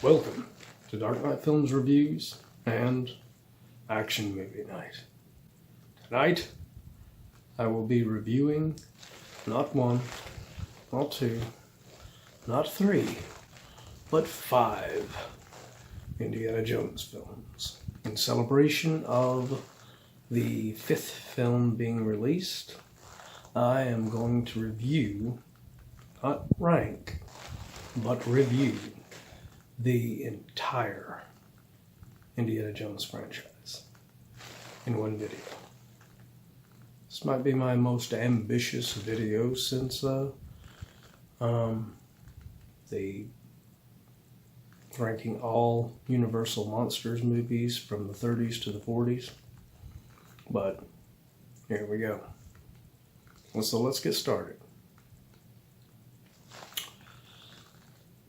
Welcome to Dark Knight Films Reviews and Action Movie Night. Tonight, I will be reviewing not one, not two, not three, but 5 Indiana Jones films in celebration of the 5th film being released. I am going to review, not rank, but review the entire Indiana Jones franchise in one video. This might be my most ambitious video since the ranking all Universal Monsters movies from the 30s to the 40s. But here we go. So let's get started.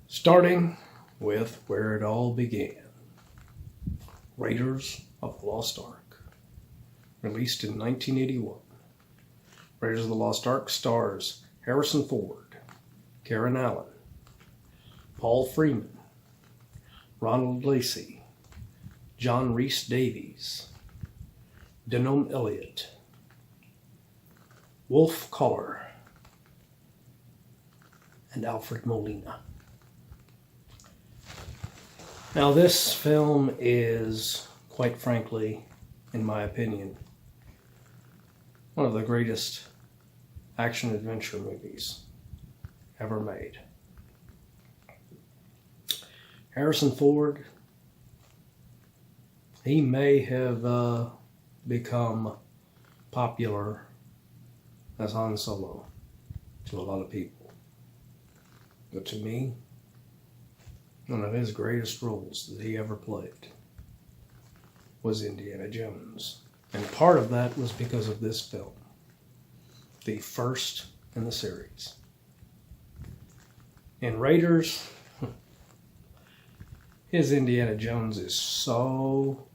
Starting with where it all began. Raiders of the Lost Ark. Released in 1981. Raiders of the Lost Ark stars Harrison Ford, Karen Allen, Paul Freeman, Ronald Lacey, John Rhys-Davies, Denholm Elliott, Wolf Kahler, and Alfred Molina. Now this film is, quite frankly, in my opinion, one of the greatest action-adventure movies ever made. Harrison Ford, he may have become popular as Han Solo to a lot of people. But to me, one of his greatest roles that he ever played was Indiana Jones. And part of that was because of this film, the first in the series. In Raiders, his Indiana Jones is so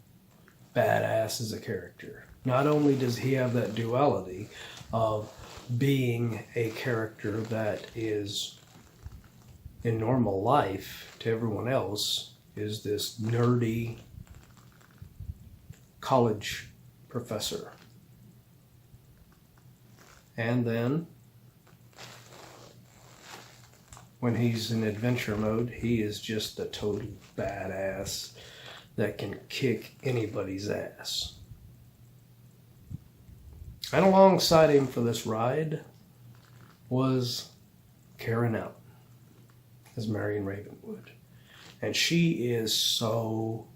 badass as a character. Not only does he have that duality of being a character that is, in normal life, to everyone else, is this nerdy college professor. And then, when he's in adventure mode, he is just a total badass that can kick anybody's ass. And alongside him for this ride was Karen Allen as Marion Ravenwood. And she is so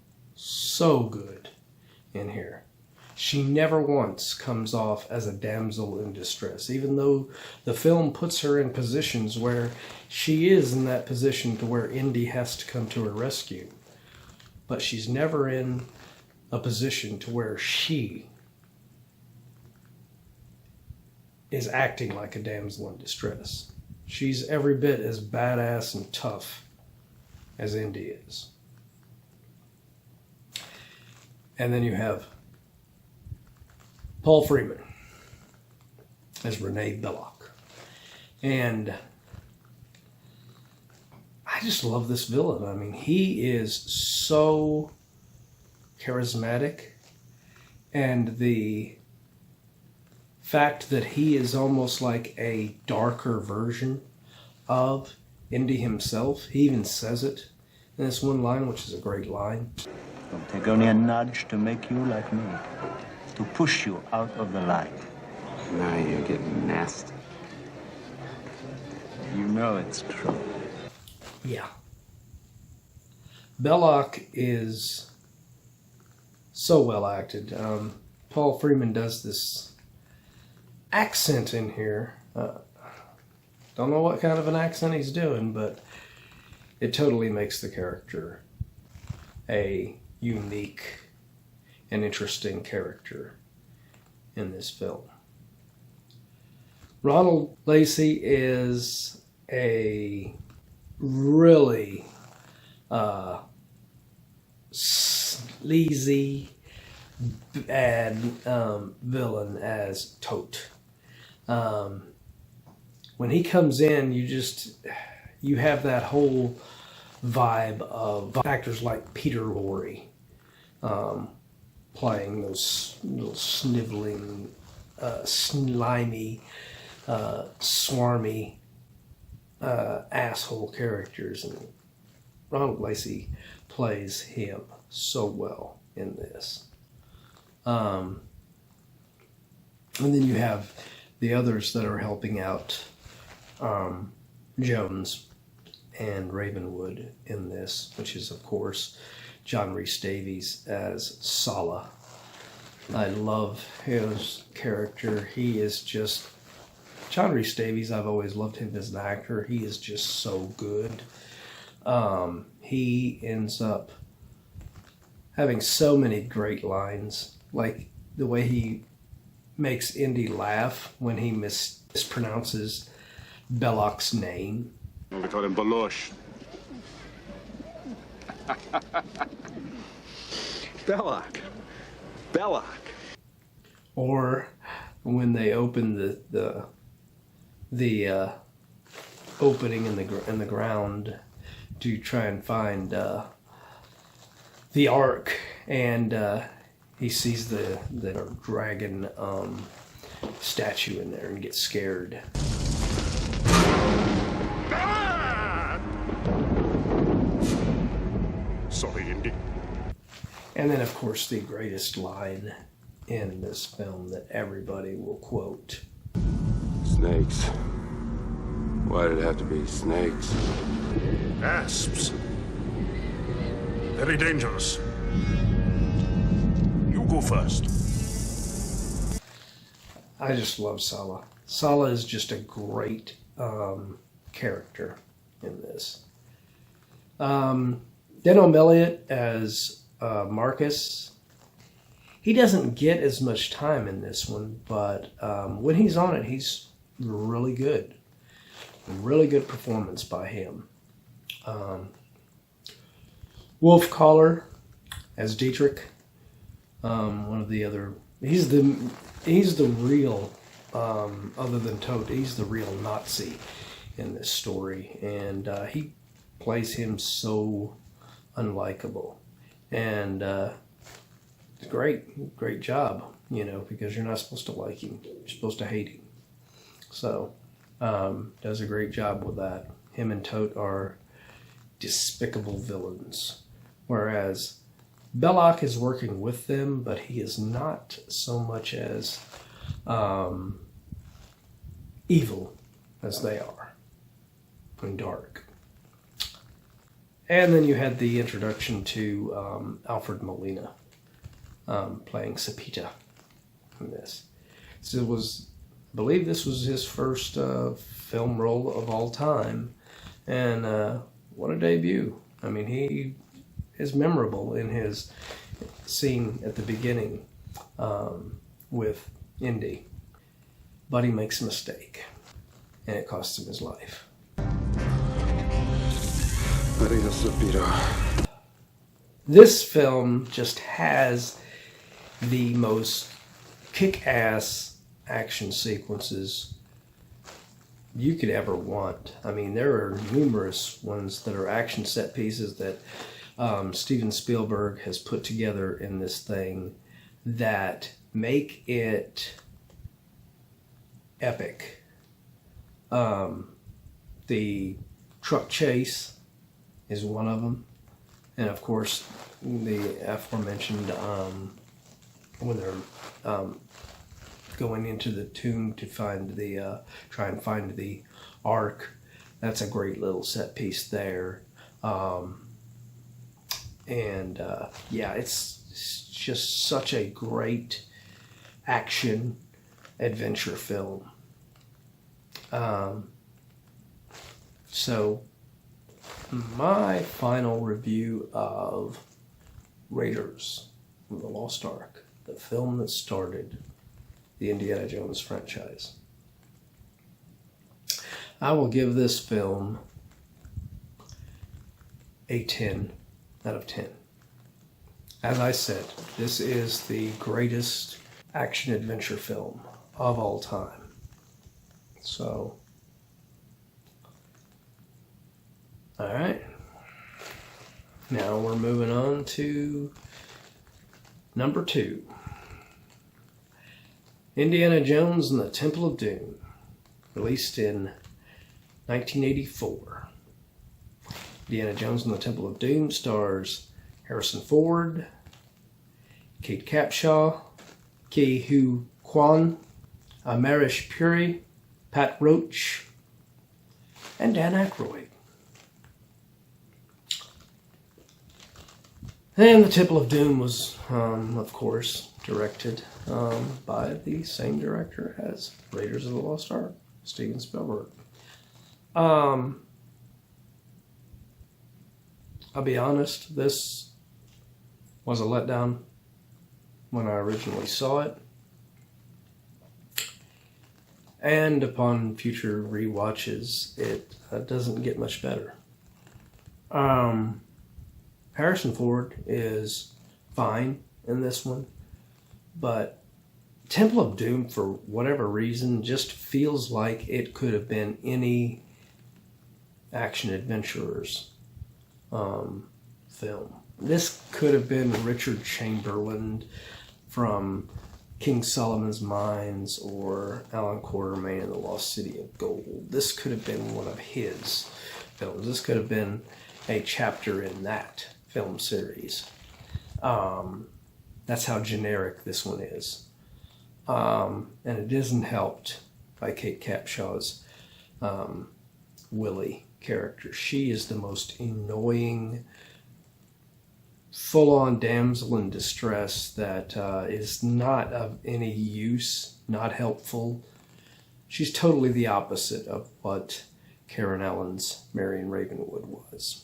good in here. She never once comes off as a damsel in distress, even though the film puts her in positions where she is in that position to where Indy has to come to her rescue. But she's never in a position to where she is acting like a damsel in distress. She's every bit as badass and tough as Indy is. And then you have Paul Freeman as Renee Belloc. And I just love this villain. I mean, he is so charismatic, and the fact that he is almost like a darker version of Indy himself. He even says it in this one line, which is a great line. It'll take only a nudge to make you like me, to push you out of the light. Now you're getting nasty. You know it's true. Yeah. Belloc is so well acted. Paul Freeman does this accent in here. Don't know what kind of an accent he's doing, but it totally makes the character a unique and interesting character in this film. Ronald Lacey is a really sleazy, bad villain as Tote. When he comes in, you have that whole vibe of actors like Peter Lorre playing those little sniveling, slimy, swarmy asshole characters. And Ronald Lacey plays him so well in this. And then you have the others that are helping out Jones and Ravenwood in this, which is, of course, John Rhys-Davies as Sala. I love his character. He is just... John Rhys-Davies, I've always loved him as an actor. He is just so good. He ends up having so many great lines, like the way he makes Indy laugh when he mispronounces Belloc's name. We call him Balosh. Belloc. Belloc. Or when they open the opening in the ground to try and find the Ark, and he sees the dragon statue in there and gets scared. Sorry, Indy. And then, of course, the greatest line in this film that everybody will quote. Snakes. Why did it have to be snakes? Asps. Very dangerous. You go first. I just love Sala. Sala is just a great character in this. Denholm Elliott as Marcus. He doesn't get as much time in this one, but when he's on it, he's really good. Really good performance by him. Wolf Kahler as Dietrich. One of the other... He's the real, other than Todt, he's the real Nazi in this story. And he plays him so unlikable. And it's great job, because you're not supposed to like him. You're supposed to hate him. So, does a great job with that. Him and Todt are despicable villains. Whereas Belloc is working with them, but he is not so much as evil as they are. And dark. And then you had the introduction to Alfred Molina playing Sepita in this. So I believe this was his first film role of all time. And what a debut. I mean, he is memorable in his scene at the beginning with Indy. But he makes a mistake, and it costs him his life. This film just has the most kick-ass action sequences you could ever want. I mean, there are numerous ones that are action set pieces that Steven Spielberg has put together in this thing that make it epic. The truck chase is one of them. And of course, the aforementioned, when they're going into the tomb to find try and find the Ark, that's a great little set piece there. Yeah, it's just such a great action adventure film. So my final review of Raiders of the Lost Ark, the film that started the Indiana Jones franchise. I will give this film a 10 out of 10. As I said, this is the greatest action adventure film of all time. So, all right. Now we're moving on to number 2. Indiana Jones and the Temple of Doom, released in 1984. Indiana Jones and the Temple of Doom stars Harrison Ford, Kate Capshaw, Ke-Huy Quan, Amrish Puri, Pat Roach, and Dan Aykroyd. And the Temple of Doom was, of course, directed by the same director as Raiders of the Lost Ark, Steven Spielberg. I'll be honest, this was a letdown when I originally saw it. And upon future rewatches, it doesn't get much better. Harrison Ford is fine in this one, but Temple of Doom, for whatever reason, just feels like it could have been any action adventurer's film. This could have been Richard Chamberlain from King Solomon's Mines or Alan Quatermain in The Lost City of Gold. This could have been one of his films. This could have been a chapter in that film series. That's how generic this one is. And it isn't helped by Kate Capshaw's Willie character. She is the most annoying, full-on damsel in distress that is not of any use, not helpful. She's totally the opposite of what Karen Allen's Marion Ravenwood was.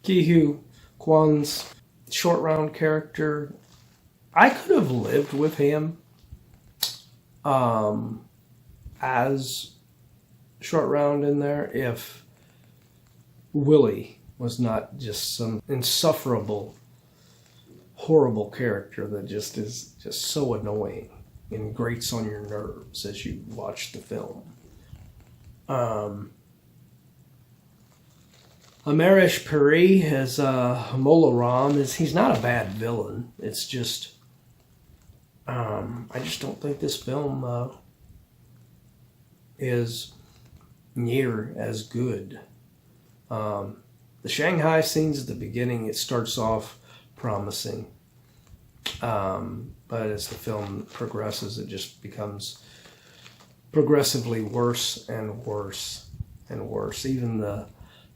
Ke-Huy Quan's short round character, I could have lived with him as short round in there if Willie was not just some insufferable, horrible character that just is just so annoying and grates on your nerves as you watch the film. Amrish Puri as Mola Ram he's not a bad villain. It's just I just don't think this film is near as good. The Shanghai scenes at the beginning, it starts off promising, but as the film progresses, it just becomes progressively worse and worse and worse. Even the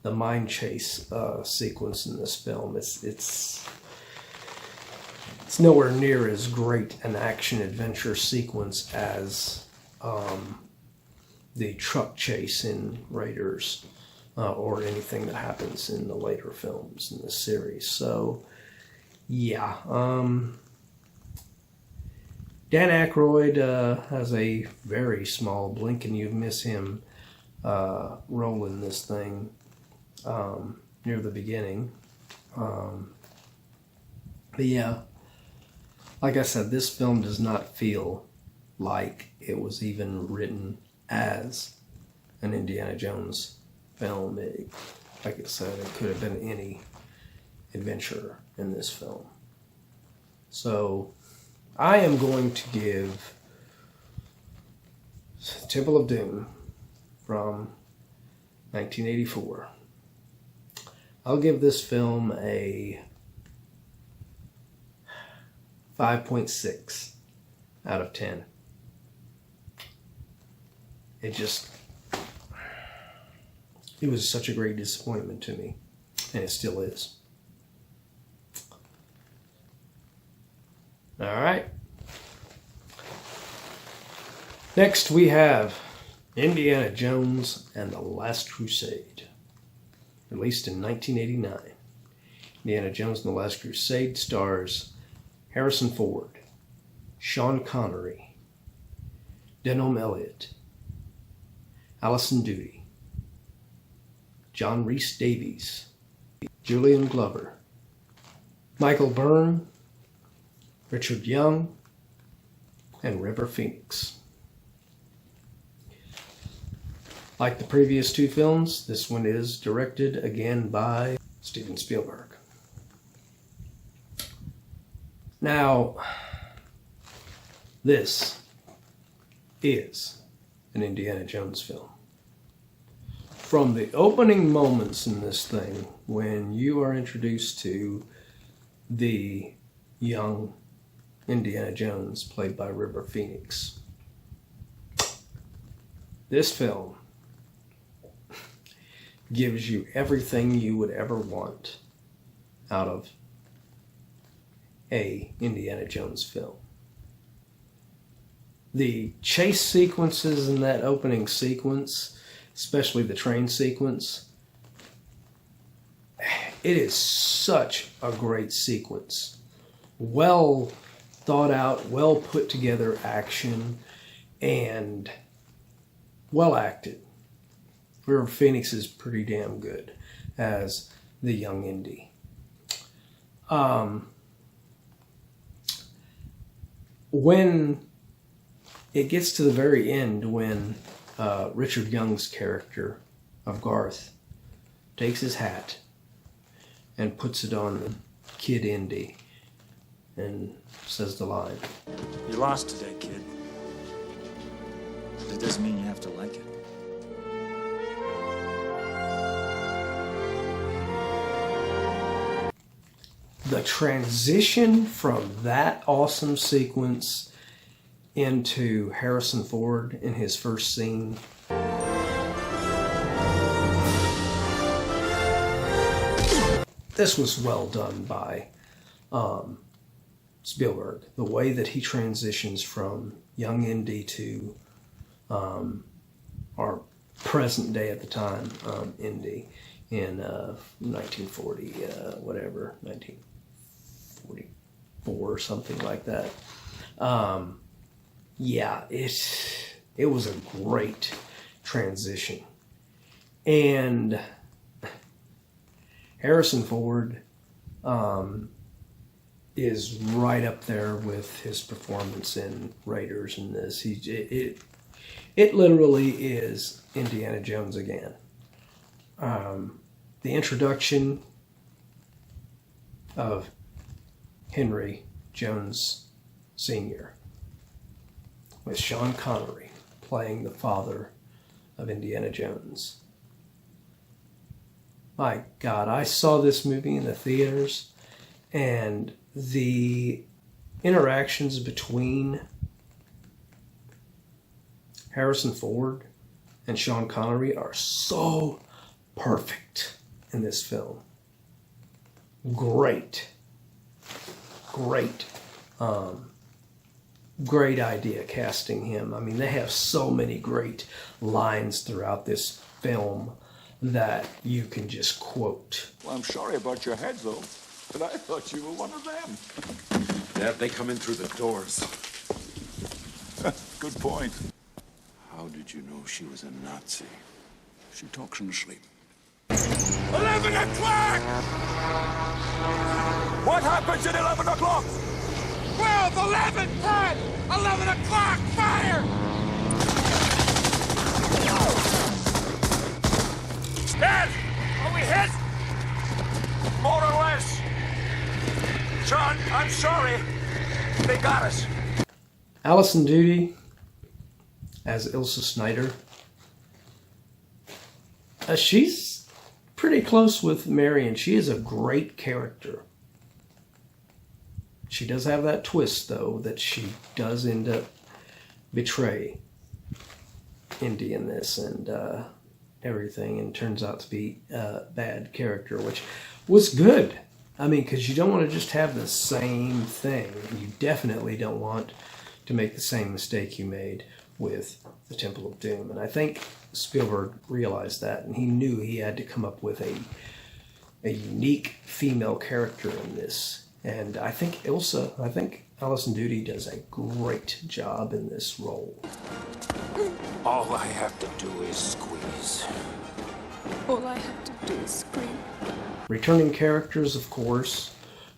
mine chase sequence in this film, it's nowhere near as great an action adventure sequence as the truck chase in Raiders or anything that happens in the later films in this series. So yeah, Dan Aykroyd has a very small blink and you miss him role in this thing near the beginning. But yeah, like I said, this film does not feel like it was even written as an Indiana Jones film. Like I said, it could have been any adventurer in this film. So I am going to give Temple of Doom from 1984. I'll give this film a 5.6 out of 10. It was such a great disappointment to me, and it still is. All right. Next we have Indiana Jones and the Last Crusade, released in 1989. Indiana Jones and the Last Crusade stars Harrison Ford, Sean Connery, Denholm Elliott, Alison Doody, John Rhys-Davies, Julian Glover, Michael Byrne, Richard Young, and River Phoenix. Like the previous two films, this one is directed again by Steven Spielberg. Now, this is an Indiana Jones film. From the opening moments in this thing, when you are introduced to the young Indiana Jones, played by River Phoenix, this film gives you everything you would ever want out of a Indiana Jones film. The chase sequences in that opening sequence, especially the train sequence, it is such a great sequence. Well thought out, well put together action, and well acted. River Phoenix is pretty damn good as the young Indy. When it gets to the very end, when Richard Young's character of Garth takes his hat and puts it on Kid Indy and says the line, You lost today, kid. But it doesn't mean you have to like it. the transition from that awesome sequence into Harrison Ford in his first scene. This was well done by Spielberg. The way that he transitions from young Indy to our present day at the time Indy in 1940, 1944 or something like that. Yeah, it was a great transition. And Harrison Ford is right up there with his performance in Raiders in this. It literally is Indiana Jones again. The introduction of Henry Jones Sr. with Sean Connery playing the father of Indiana Jones. My God, I saw this movie in the theaters, and the interactions between Harrison Ford and Sean Connery are so perfect in this film. Great. Great idea casting him. I mean, they have so many great lines throughout this film that you can just quote. Well, I'm sorry about your head, though, but I thought you were one of them. Dad, they come in through the doors. Good point. How did you know she was a Nazi? She talks in her sleep. 11 o'clock! What happens at 11 o'clock? 12, 11, 10, 11 o'clock, fire! Dad, are we hit? More or less. John, I'm sorry. They got us. Alison Doody as Ilsa Snyder. She's pretty close with Marion. She is a great character. She does have that twist, though, that she does end up betray Indy in this and everything, and turns out to be a bad character, which was good. I mean, because you don't want to just have the same thing. You definitely don't want to make the same mistake you made with the Temple of Doom. And I think Spielberg realized that, and he knew he had to come up with a unique female character in this. And I think Alison Doody does a great job in this role. All I have to do is squeeze. All I have to do is scream. Returning characters, of course,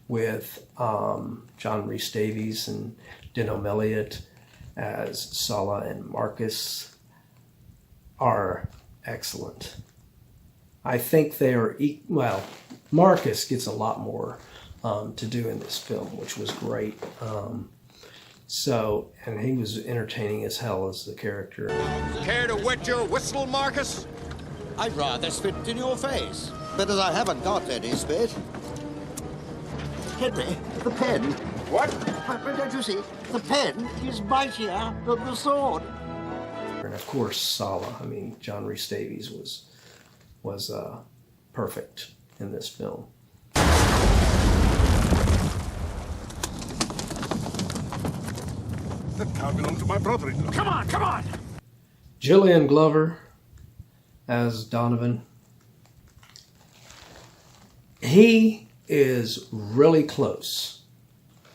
with John Rhys-Davies and Denholm Elliott as Sala and Marcus are excellent. I think they are, well, Marcus gets a lot more to do in this film, which was great. And he was entertaining as hell as the character. Care to wet your whistle, Marcus? I'd rather spit in your face. But as I haven't got any spit. Henry, the pen. What? But don't you see? The pen is mightier than the sword. And of course, Sala. I mean, John Rhys-Davies was perfect in this film. That cow belongs to my brother-in-law. Come on, come on! Julian Glover as Donovan. He is really close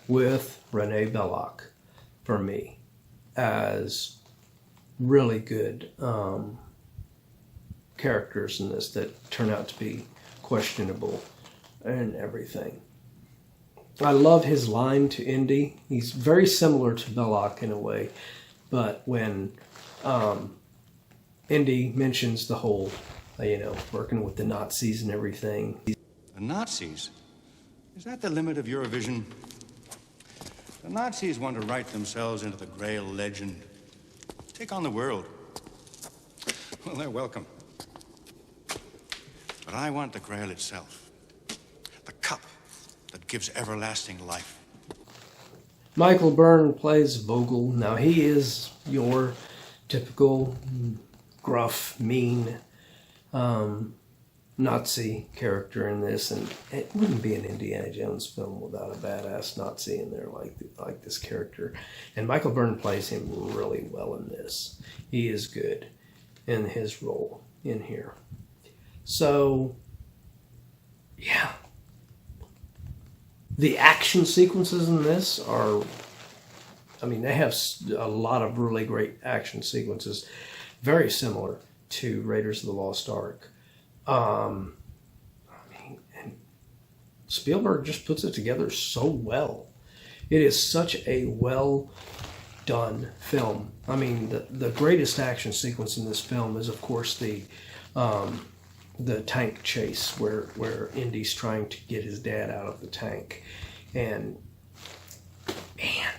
with Renee Belloc for me as really good characters in this that turn out to be questionable and everything. I love his line to Indy. He's very similar to Belloc in a way, but when Indy mentions the whole, working with the Nazis and everything. The Nazis? Is that the limit of your vision? The Nazis want to write themselves into the Grail legend. Take on the world. Well, they're welcome. But I want the Grail itself. The cup that gives everlasting life. Michael Byrne plays Vogel. Now, he is your typical gruff, mean Nazi character in this, and it wouldn't be an Indiana Jones film without a badass Nazi in there like this character. And Michael Byrne plays him really well in this. He is good in his role in here. So, yeah. The action sequences in this are, they have a lot of really great action sequences, very similar to Raiders of the Lost Ark. And Spielberg just puts it together so well. It is such a well done film. The greatest action sequence in this film is, of course, the tank chase where Indy's trying to get his dad out of the tank. And man,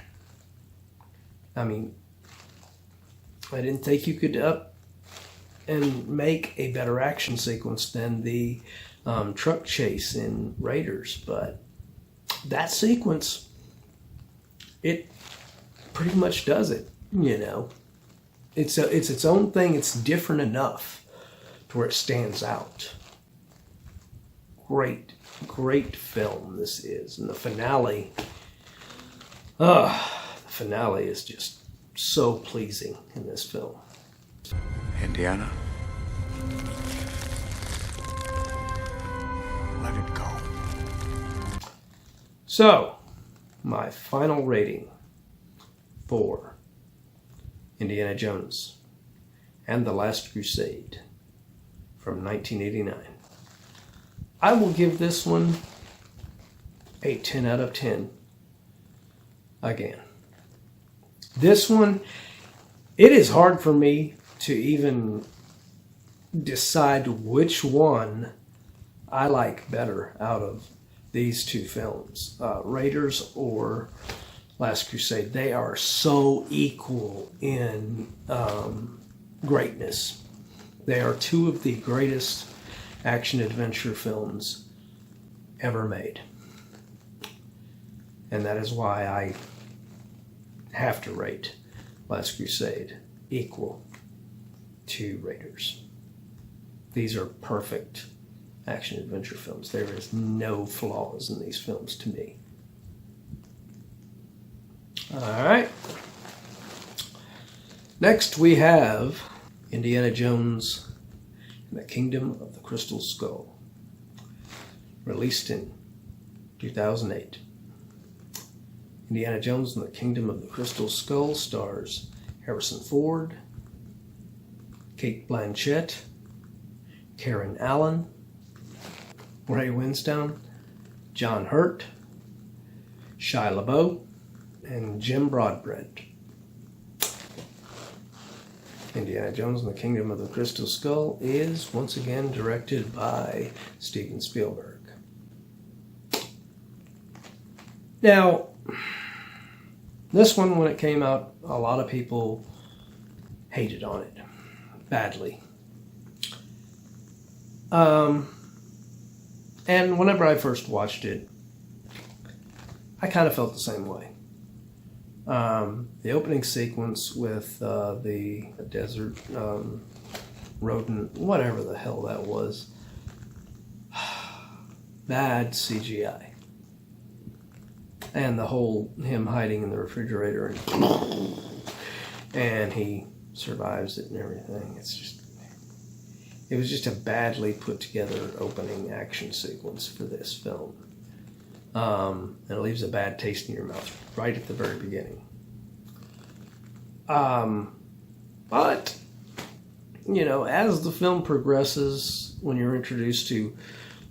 I didn't think you could up and make a better action sequence than the truck chase in Raiders, but that sequence, it pretty much does it. It's its own thing. It's different enough to where it stands out. Great film this is, and the finale is just so pleasing in this film. Indiana. Let it go. So, my final rating for Indiana Jones and the Last Crusade from 1989. I will give this one a 10 out of 10 again. This one, it is hard for me to even decide which one I like better out of these two films, Raiders or Last Crusade. They are so equal in greatness. They are two of the greatest action-adventure films ever made. And that is why I have to rate Last Crusade equal to Raiders. These are perfect action-adventure films. There is no flaws in these films to me. All right. Next we have Indiana Jones and the Kingdom of the Crystal Skull, released in 2008. Indiana Jones and the Kingdom of the Crystal Skull stars Harrison Ford, Cate Blanchett, Karen Allen, Ray Winstone, John Hurt, Shia LaBeouf, and Jim Broadbent. Indiana Jones and the Kingdom of the Crystal Skull is once again directed by Steven Spielberg. Now, this one, when it came out, a lot of people hated on it badly. And whenever I first watched it, I kind of felt the same way. The opening sequence with the desert rodent, whatever the hell that was, bad CGI. And the whole him hiding in the refrigerator and he survives it and everything. It was just a badly put together opening action sequence for this film. And it leaves a bad taste in your mouth right at the very beginning. But, you know, as the film progresses, when you're introduced to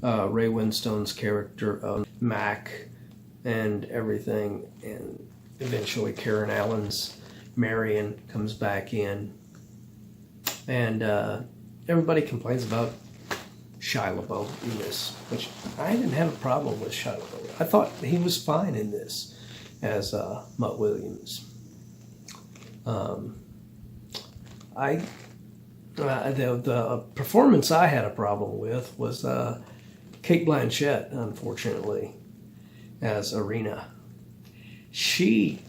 Ray Winstone's character of Mac and everything, and eventually Karen Allen's Marion comes back in, and everybody complains about Shia LaBeouf in this, which I didn't have a problem with Shia LaBeouf. I thought he was fine in this as Mutt Williams. The performance I had a problem with was Cate Blanchett, unfortunately, as Irina. She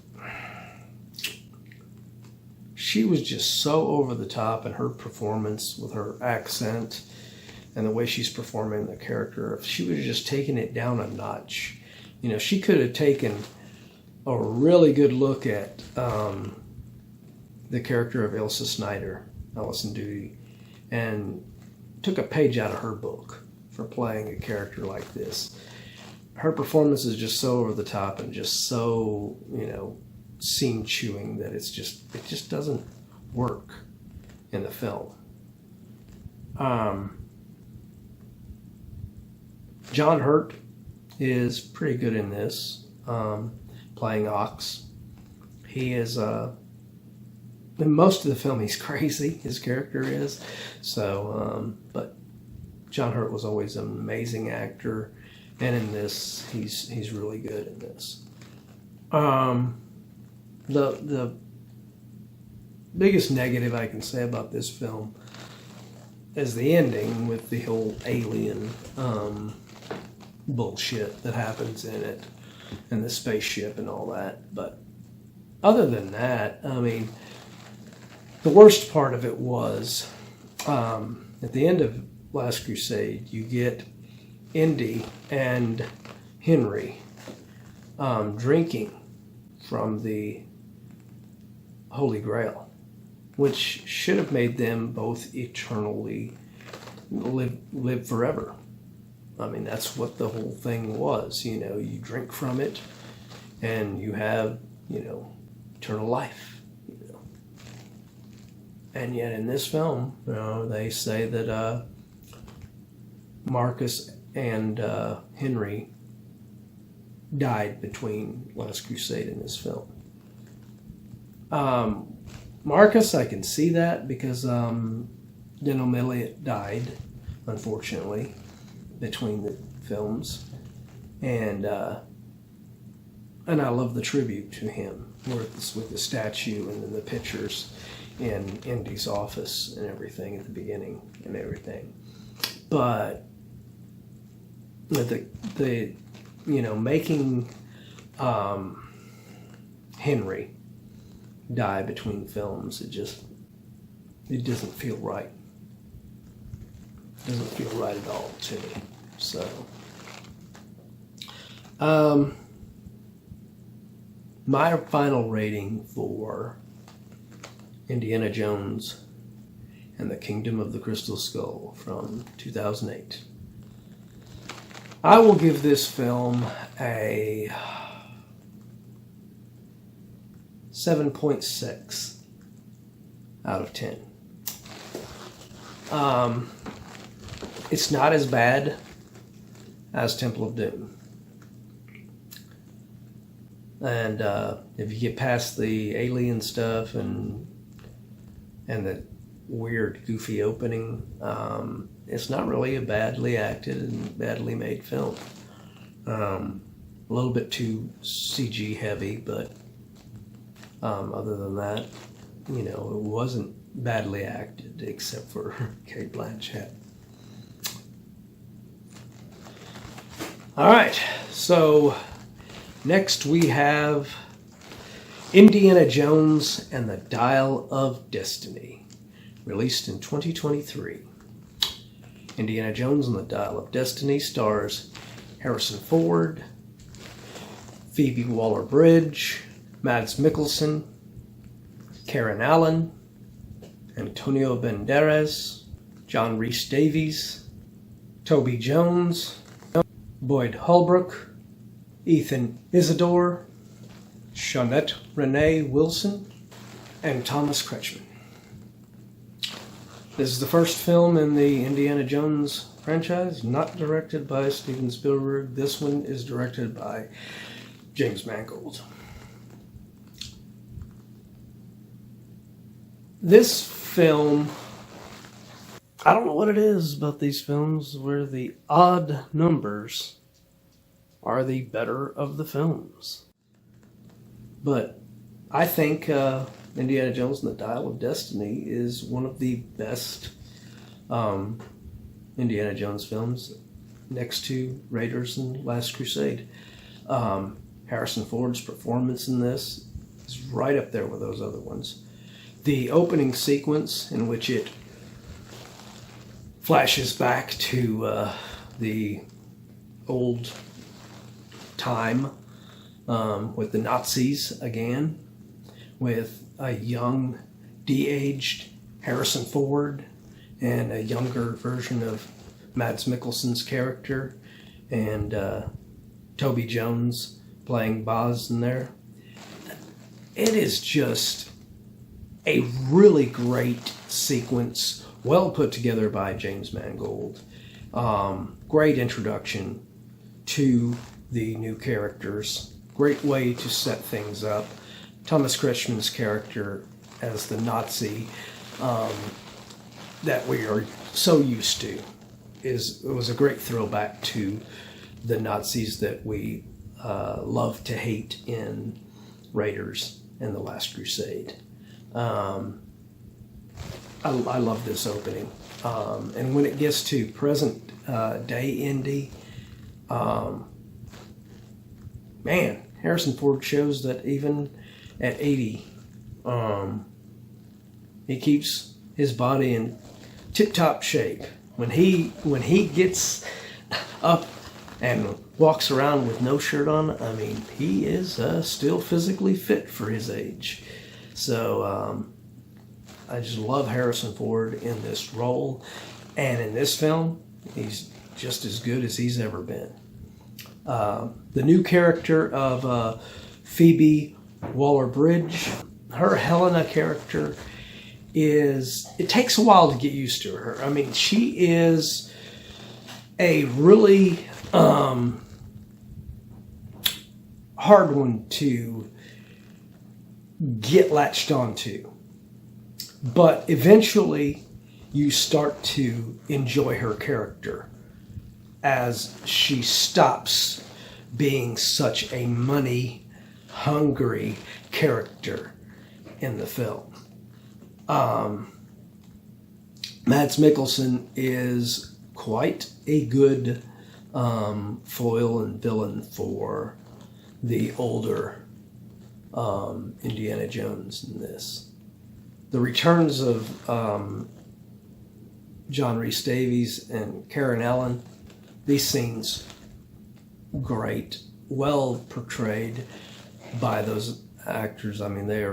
was just so over the top in her performance with her accent and the way she's performing the character. If she was just taking it down a notch, you know, she could have taken a really good look at the character of Elsa Snyder, Alison Doody, and took a page out of her book for playing a character like this. Her performance is just so over the top and just so, you know, scene chewing that it just doesn't work in the film. John Hurt is pretty good in this, playing Ox. He is in most of the film he's crazy, his character is. So, but John Hurt was always an amazing actor, and in this he's really good in this. The biggest negative I can say about this film is the ending with the whole alien bullshit that happens in it, and the spaceship and all that. But other than that, I mean, the worst part of it was at the end of Last Crusade, you get Indy and Henry drinking from the Holy Grail, which should have made them both eternally live forever. I mean, that's what the whole thing was. You know, you drink from it and you have, you know, eternal life. You know. And yet in this film, you know, they say that Marcus and Henry died between Last Crusade and this film. Marcus, I can see that because Denholm Elliott died, unfortunately, between the films, and I love the tribute to him with the statue and then the pictures in Indy's office and everything at the beginning and everything. But the you know, making Henry die between films, it doesn't feel right. It doesn't feel right at all to me. So my final rating for Indiana Jones and the Kingdom of the Crystal Skull from 2008. I will give this film a 7.6 out of 10. It's not as bad as Temple of Doom. And if you get past the alien stuff and and the weird, goofy opening. It's not really a badly acted and badly made film. A little bit too CG heavy, but other than that, you know, it wasn't badly acted except for Cate Blanchett. All right, so next we have Indiana Jones and the Dial of Destiny, released in 2023. Indiana Jones and the Dial of Destiny stars Harrison Ford, Phoebe Waller-Bridge, Mads Mikkelsen, Karen Allen, Antonio Banderas, John Rhys-Davies, Toby Jones, Boyd Holbrook, Ethan Isidore, Shaunette Renee Wilson, and Thomas Kretschmann. This is the first film in the Indiana Jones franchise, not directed by Steven Spielberg. This one is directed by James Mangold. This film, I don't know what it is about these films where the odd numbers are the better of the films. But I think Indiana Jones and the Dial of Destiny is one of the best Indiana Jones films, next to Raiders and Last Crusade. Harrison Ford's performance in this is right up there with those other ones. The opening sequence, in which it flashes back to the old time with the Nazis again, with a young, de-aged Harrison Ford and a younger version of Mads Mikkelsen's character, and Toby Jones playing Boz in there. It is just a really great sequence, well put together by James Mangold. Great introduction to the new characters. Great way to set things up. Thomas Kretschmann's character as the Nazi that we are so used to was a great throwback to the Nazis that we love to hate in Raiders and the Last Crusade. I love this opening. And when it gets to present day Indy, man, Harrison Ford shows that even at 80, he keeps his body in tip-top shape. When he gets up and walks around with no shirt on, I mean, he is still physically fit for his age. So I just love Harrison Ford in this role. And in this film, he's just as good as he's ever been. The new character of Phoebe Waller-Bridge, her Helena character, it takes a while to get used to her. I mean, she is a really hard one to get latched onto. But eventually you start to enjoy her character as she stops being such a money-hungry character in the film. Mads Mikkelsen is quite a good foil and villain for the older Indiana Jones in this. The returns of John Rhys-Davies and Karen Allen, these scenes, great, well portrayed by those actors. I mean, they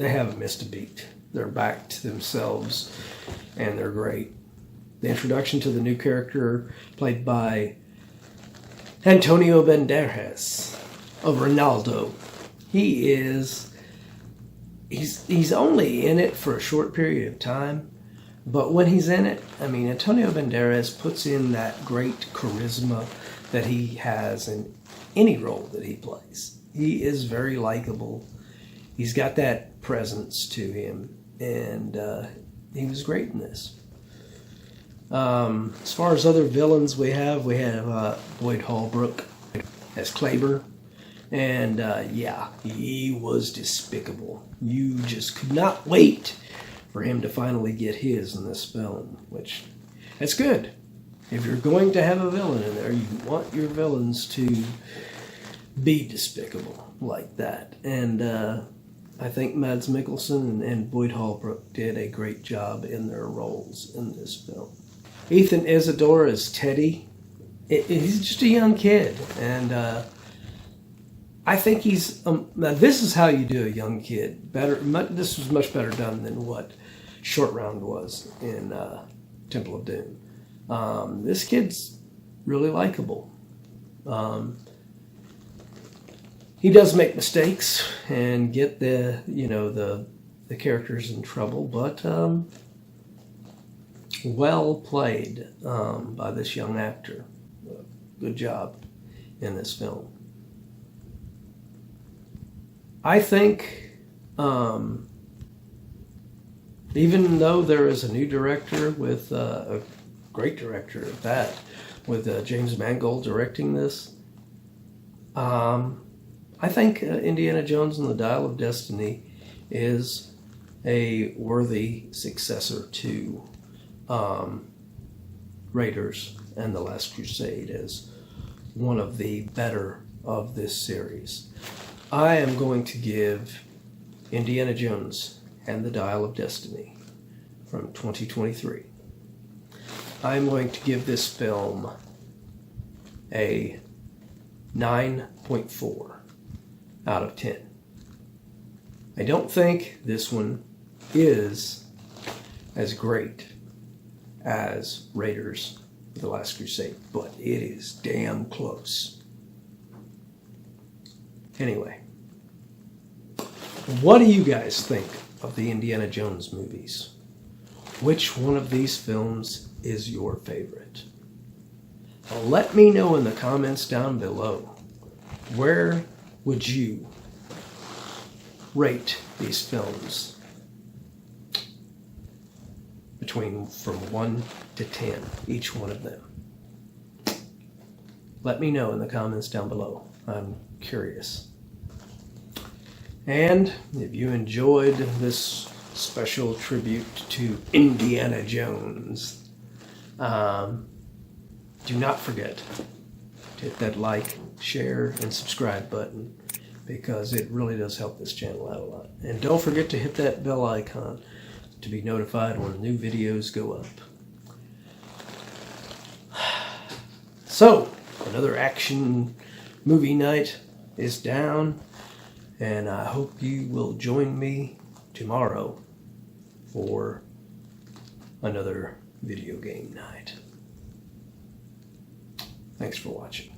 haven't missed a beat. They're back to themselves, and they're great. The introduction to the new character, played by Antonio Banderas of Ronaldo. He's only in it for a short period of time, but when he's in it, I mean, Antonio Banderas puts in that great charisma that he has in any role that he plays. He is very likable. He's got that presence to him, and he was great in this. As far as other villains, we have Boyd Holbrook as Kleber, and yeah, he was despicable. You just could not wait for him to finally get his in this film, which that's good. If you're going to have a villain in there, you want your villains to be despicable like that. And I think Mads Mikkelson and Boyd Holbrook did a great job in their roles in this film. Ethan Isidore as Teddy. He's just a young kid, and I think he's... now this is how you do a young kid. This was much better done than what Short Round was in Temple of Doom. This kid's really likable. He does make mistakes and get the characters in trouble, but well played by this young actor. Good job in this film. I think, even though there is a new director with a great director at that, with James Mangold directing this, I think Indiana Jones and the Dial of Destiny is a worthy successor to Raiders and the Last Crusade as one of the better of this series. I am going to give Indiana Jones and the Dial of Destiny from 2023. I'm going to give this film a 9.4 out of 10. I don't think this one is as great as Raiders of the Last Crusade, but it is damn close. Anyway, what do you guys think of the Indiana Jones movies? Which one of these films is your favorite? Well, let me know in the comments down below. Where would you rate these films from 1 to 10, each one of them? Let me know in the comments down below. I'm curious. And if you enjoyed this special tribute to Indiana Jones, do not forget to hit that like, share, and subscribe button, because it really does help this channel out a lot. And don't forget to hit that bell icon to be notified when new videos go up. So, another action movie night is down, and I hope you will join me tomorrow for another video game night. Thanks for watching.